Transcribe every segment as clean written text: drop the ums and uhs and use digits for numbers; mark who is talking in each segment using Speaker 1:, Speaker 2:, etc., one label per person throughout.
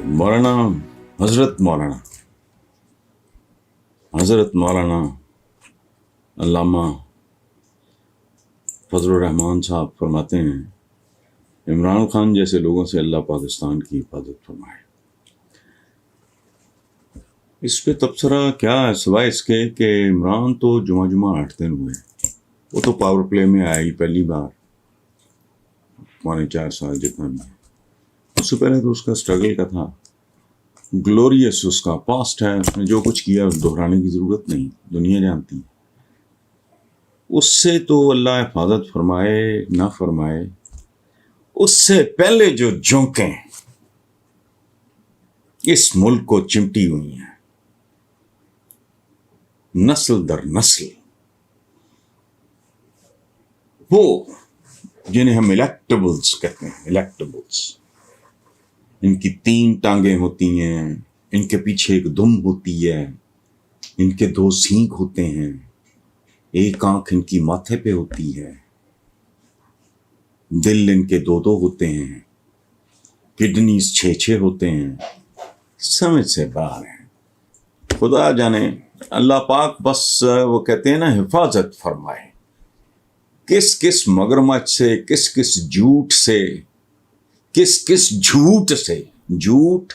Speaker 1: مولانا حضرت مولانا علامہ فضل الرحمان صاحب فرماتے ہیں، عمران خان جیسے لوگوں سے اللہ پاکستان کی حفاظت فرمائے۔ اس پہ تبصرہ کیا ہے سوائے اس کے کہ عمران تو جمعہ 8 دن ہوئے، وہ تو پاور پلے میں آیا ہی پہلی بار 4.25 سال جتنا بھی ہے۔ اس سے پہلے تو اس کا اسٹرگل کا تھا، گلوریس اس کا پاسٹ ہے، اس نے جو کچھ کیا دہرانے کی ضرورت نہیں، دنیا جانتی ہے۔ اس سے تو اللہ حفاظت فرمائے نہ فرمائے، اس سے پہلے جو جھونکیں اس ملک کو چمٹی ہوئی ہیں نسل در نسل، وہ جنہیں ہم الیکٹیبلز کہتے ہیں، الیکٹیبلز، ان کی 3 ٹانگیں ہوتی ہیں، ان کے پیچھے ایک دم ہوتی ہے، ان کے 2 سینگ ہوتے ہیں، ایک آنکھ ان کی ماتھے پہ ہوتی ہے، دل ان کے 2 ہوتے ہیں، کڈنیز 6 ہوتے ہیں، سمجھ سے باہر ہیں۔ خدا جانے اللہ پاک بس وہ کہتے ہیں نا حفاظت فرمائے، کس مگرمچھ سے، کس جھوٹ سے، کس جھوٹ سے، جھوٹ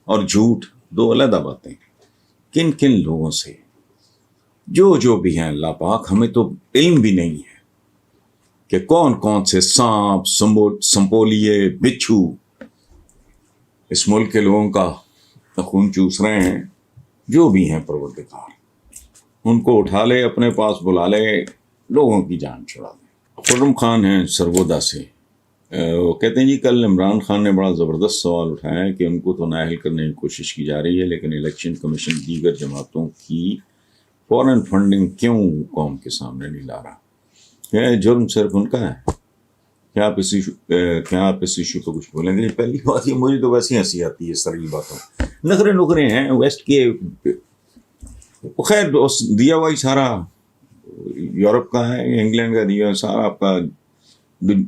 Speaker 1: اور جھوٹ 2 علیحدہ باتیں، کن لوگوں سے، جو بھی ہیں اللہ پاک، ہمیں تو علم بھی نہیں ہے کہ کون سے سانپ سمپولیے بچھو اس ملک کے لوگوں کا خون چوس رہے ہیں۔ جو بھی ہیں پروردگار ان کو اٹھا لے، اپنے پاس بلا لے، لوگوں کی جان چھڑا دے۔ خرم خان ہیں سرگودا سے، وہ کہتے ہیں جی کل عمران خان نے بڑا زبردست سوال اٹھایا ہے کہ ان کو تو نااہل کرنے کی کوشش کی جا رہی ہے، لیکن الیکشن کمیشن دیگر جماعتوں کی فورن فنڈنگ کیوں قوم کے سامنے نہیں لا رہا؟ کیا جرم صرف ان کا ہے؟ کیا آپ اس ایشو پہ کچھ بولیں گے؟ پہلی بات یہ، مجھے تو ویسے ہنسی آتی ہے ساری باتوں، نخرے ہیں ویسٹ کے، خیر دیا ہوا ہی سارا یورپ کا ہے، انگلینڈ کا دیا سارا، آپ کا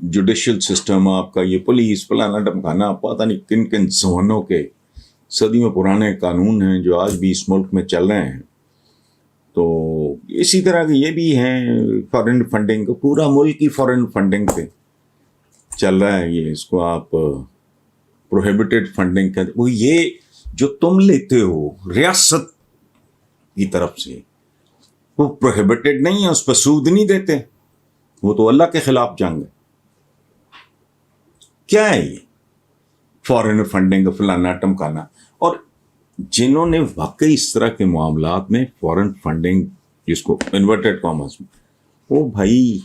Speaker 1: جوڈیشل سسٹم، آپ کا یہ پولیس فلانا ڈمکانا، پتہ نہیں کن زمانوں کے صدیوں پرانے قانون ہیں جو آج بھی اس ملک میں چل رہے ہیں۔ تو اسی طرح کے یہ بھی ہیں، فارن فنڈنگ، پورا ملک ہی فارن فنڈنگ پہ چل رہا ہے۔ یہ اس کو آپ پروہیبٹڈ فنڈنگ کہتے، وہ یہ جو تم لیتے ہو ریاست کی طرف سے، وہ پروہیبٹڈ نہیں ہے، اس پہ سود نہیں دیتے، وہ تو اللہ کے خلاف جنگ ہے۔ کیا ہے یہ فارن فنڈنگ فلانا ٹمکانا؟ اور جنہوں نے واقعی اس طرح کے معاملات میں فارن فنڈنگ، جس کو انورٹڈ کامرس میں، وہ بھائی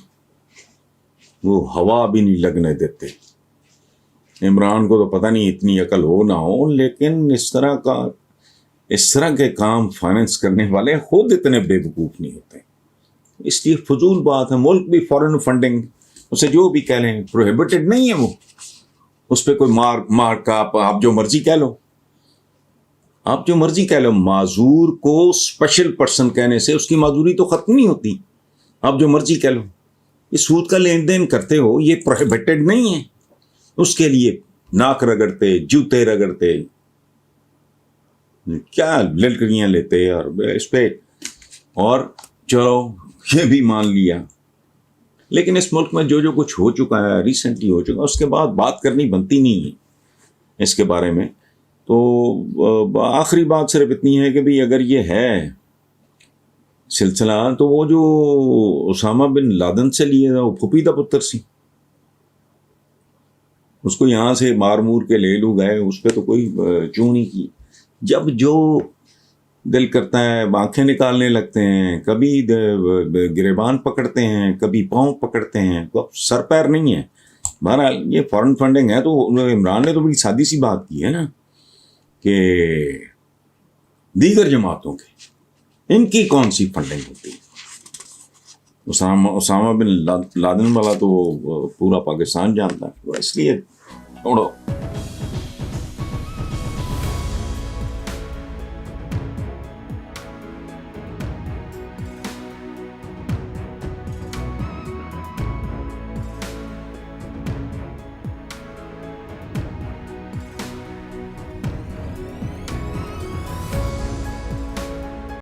Speaker 1: وہ ہوا بھی نہیں لگنے دیتے۔ عمران کو تو پتہ نہیں اتنی عقل ہو نہ ہو، لیکن اس طرح کے کام فائننس کرنے والے خود اتنے بے وقوف نہیں ہوتے۔ اس لیے فضول بات ہے، ملک بھی فارن فنڈنگ، اسے جو بھی کہہ لیں، پروہیبٹڈ نہیں ہے وہ، اس پہ کوئی مار کا آپ جو مرضی کہہ لو، آپ جو مرضی کہہ لو، معذور کو اسپیشل پرسن کہنے سے اس کی معذوری تو ختم نہیں ہوتی، آپ جو مرضی کہہ لو۔ یہ سود کا لین دین کرتے ہو، یہ پروہیبٹڈ نہیں ہے، اس کے لیے ناک رگڑتے، جوتے رگڑتے، کیا للکڑیاں لیتے، اور اس پہ، اور چلو یہ بھی مان لیا۔ لیکن اس ملک میں جو کچھ ہو چکا ہے، ریسنٹلی ہو چکا، اس کے بعد بات کرنی بنتی نہیں ہے اس کے بارے میں۔ تو آخری بات صرف اتنی ہے کہ بھئی اگر یہ ہے سلسلہ، تو وہ جو اسامہ بن لادن سے لیے تھا، وہ پھوپھی دا پتر سی، اس کو یہاں سے مار مور کے لے لو گئے، اس پہ تو کوئی چوں نہیں کی۔ جب جو دل کرتا ہے آنکھیں نکالنے لگتے ہیں، کبھی گریبان پکڑتے ہیں، کبھی پاؤں پکڑتے ہیں، تو اب سر پیر نہیں ہے۔ بہرحال یہ فارن فنڈنگ ہے، تو عمران نے تو بڑی سادی سی بات کی ہے نا کہ دیگر جماعتوں کے، ان کی کون سی فنڈنگ ہوتی ہے؟ اسامہ بن لادن والا تو پورا پاکستان جانتا ہے، اس لیے چھوڑو۔